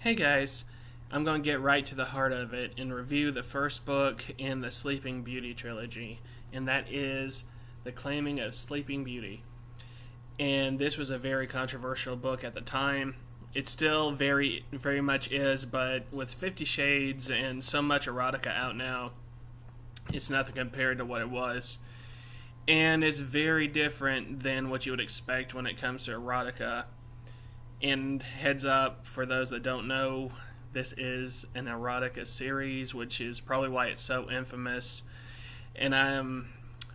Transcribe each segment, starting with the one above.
Hey guys, I'm going to get right to the heart of it and review the first book in the Sleeping Beauty trilogy, and that is The Claiming of Sleeping Beauty. And this was a very controversial book at the time. It still very much is, but with 50 Shades and so much erotica out now, it's nothing compared to what it was. And it's very different than what you would expect when it comes to erotica. And heads up for those that don't know, this is an erotica series, which is probably why it's so infamous. And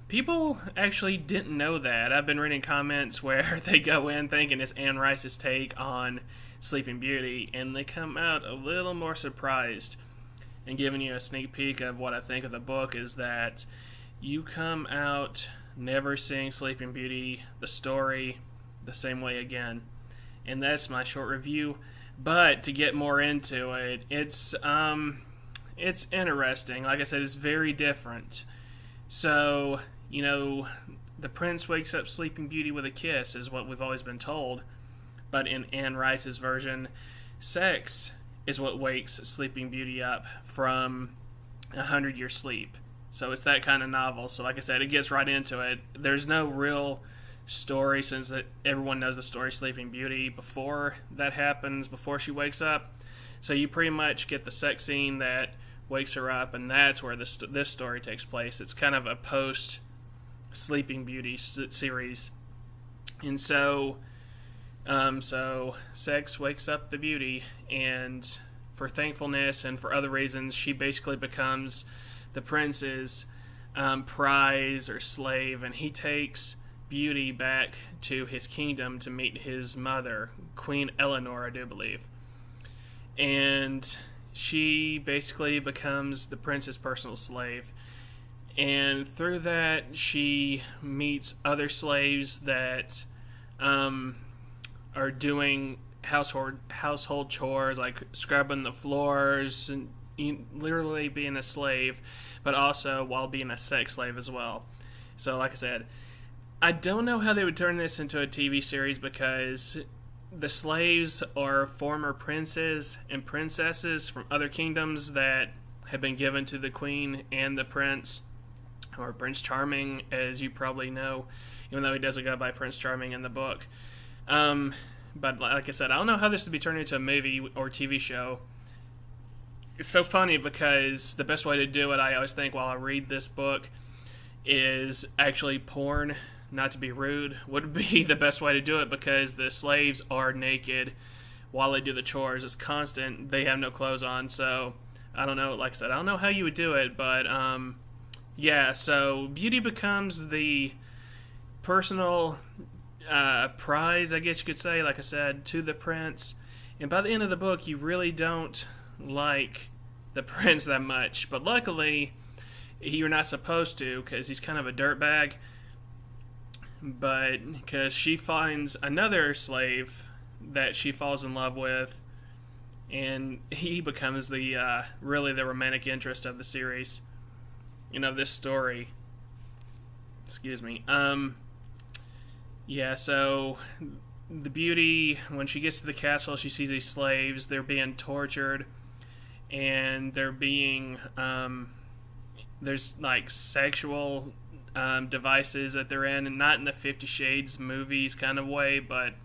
people actually didn't know that. I've been reading comments where they go in thinking it's Anne Rice's take on Sleeping Beauty, and they come out a little more surprised. And giving you a sneak peek of what I think of the book is that you come out never seeing Sleeping Beauty, the story, the same way again. And that's my short review. But to get more into it, it's interesting. Like I said, it's very different. So, the prince wakes up Sleeping Beauty with a kiss, is what we've always been told. But in Anne Rice's version, sex is what wakes Sleeping Beauty up from 100-year sleep. So it's that kind of novel. So like I said, it gets right into it. There's no real story, since everyone knows the story Sleeping Beauty before that happens, before she wakes up. So you pretty much get the sex scene that wakes her up, and that's where this story takes place. It's kind of a post Sleeping Beauty series. And so sex wakes up the beauty, and for thankfulness and for other reasons, she basically becomes the prince's prize or slave, and he takes Beauty back to his kingdom to meet his mother, Queen Eleanor, I do believe. And she basically becomes the prince's personal slave. And through that, she meets other slaves that are doing household chores, like scrubbing the floors and literally being a slave, but also while being a sex slave as well. So like I said, I don't know how they would turn this into a TV series, because the slaves are former princes and princesses from other kingdoms that have been given to the queen and the prince, or Prince Charming, as you probably know, even though he doesn't go by Prince Charming in the book. But like I said, I don't know how this would be turned into a movie or TV show. It's so funny because the best way to do it, I always think while I read this book, is actually porn. Not to be rude, would be the best way to do it, because the slaves are naked while they do the chores. It's constant. They have no clothes on. So I don't know. Like I said, I don't know how you would do it, but yeah. So Beauty becomes the personal prize, I guess you could say, like I said, to the prince. And by the end of the book, you really don't like the prince that much. But luckily, you're not supposed to, because he's kind of a dirtbag. But because she finds another slave that she falls in love with, and he becomes the really the romantic interest of the series, this story. Excuse me. Yeah. So the beauty, when she gets to the castle, she sees these slaves. They're being tortured, and they're being there's like sexual devices that they're in, and not in the 50 Shades movies kind of way, but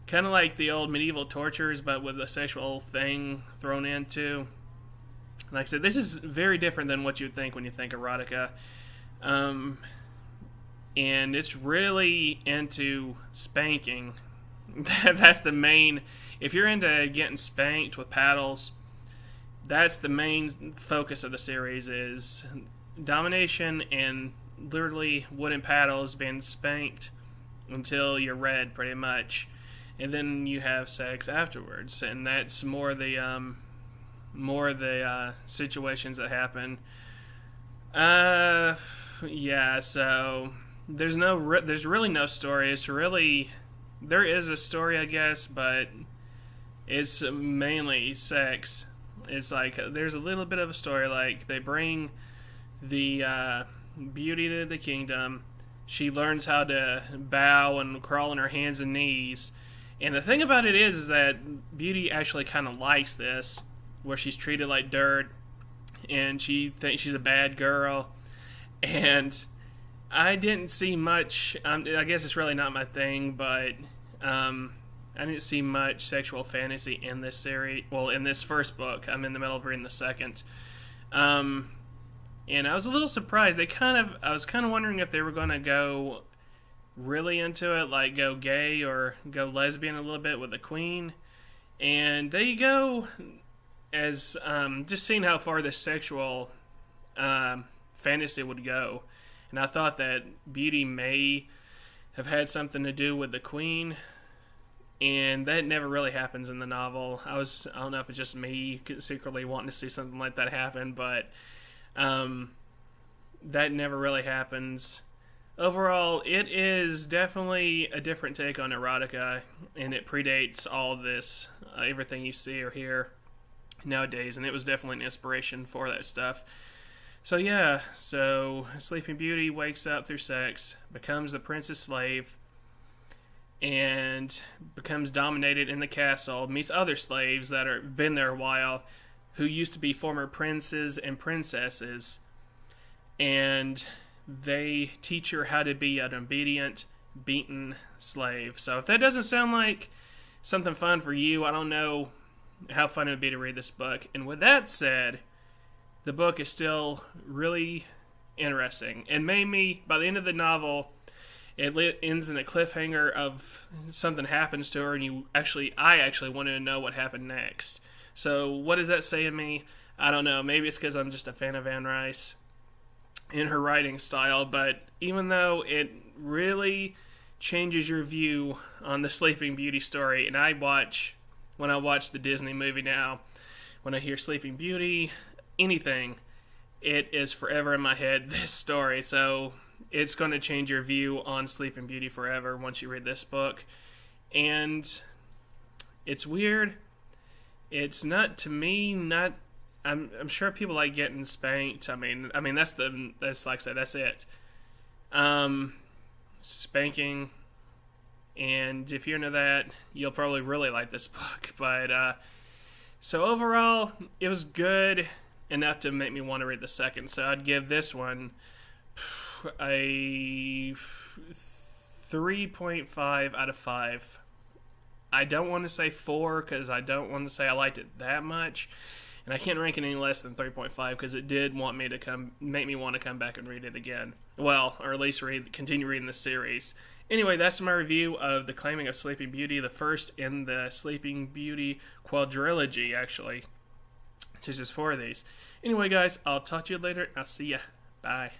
kind of like the old medieval tortures, but with a sexual thing thrown into. Like I said, this is very different than what you'd think when you think erotica. And it's really into spanking. That's the main... If you're into getting spanked with paddles, that's the main focus of the series, is domination and literally wooden paddles being spanked until you're red, pretty much, and then you have sex afterwards, and that's more the situations that happen. Yeah. So there's really no story. There is a story, I guess, but it's mainly sex. It's like there's a little bit of a story, like they bring the Beauty to the kingdom. She learns how to bow and crawl on her hands and knees, And the thing about it is that Beauty actually kind of likes this, where she's treated like dirt, and she thinks she's a bad girl. And I didn't see much. I guess it's really not my thing, but I didn't see much sexual fantasy in this series. Well, in this first book, I'm in the middle of reading the second. And I was a little surprised. I was kind of wondering if they were going to go really into it, like go gay or go lesbian a little bit with the queen. And they go as just seeing how far the sexual fantasy would go. And I thought that Beauty may have had something to do with the queen, and that never really happens in the novel. I don't know if it's just me secretly wanting to see something like that happen, but that never really happens. Overall, it is definitely a different take on erotica, and it predates all of this, everything you see or hear nowadays, and it was definitely an inspiration for that stuff. So yeah, Sleeping Beauty wakes up through sex, becomes the prince's slave, and becomes dominated in the castle, meets other slaves that are been there a while, who used to be former princes and princesses, and they teach her how to be an obedient, beaten slave. So if that doesn't sound like something fun for you, I don't know how fun it would be to read this book. And with that said, the book is still really interesting, and made me, by the end of the novel, it ends in a cliffhanger of something happens to her, and I actually wanted to know what happened next. So what does that say to me? I don't know. Maybe it's because I'm just a fan of Anne Rice in her writing style, but even though it really changes your view on the Sleeping Beauty story, and when I watch the Disney movie now, when I hear Sleeping Beauty, anything, it is forever in my head, this story. So it's going to change your view on Sleeping Beauty forever once you read this book. And it's weird. It's not, to me, not, I'm sure people like getting spanked. I mean that's like I said, that's it. Spanking, and if you're into that, you'll probably really like this book. But so overall, it was good enough to make me want to read the second. So I'd give this one a 3.5 out of 5. I don't want to say 4 because I don't want to say I liked it that much, and I can't rank it any less than 3.5 because it did make me want to come back and read it again. Well, or at least continue reading the series. Anyway, that's my review of The Claiming of Sleeping Beauty, the first in the Sleeping Beauty quadrilogy, actually. There's just 4 of these. Anyway, guys, I'll talk to you later. I'll see ya. Bye.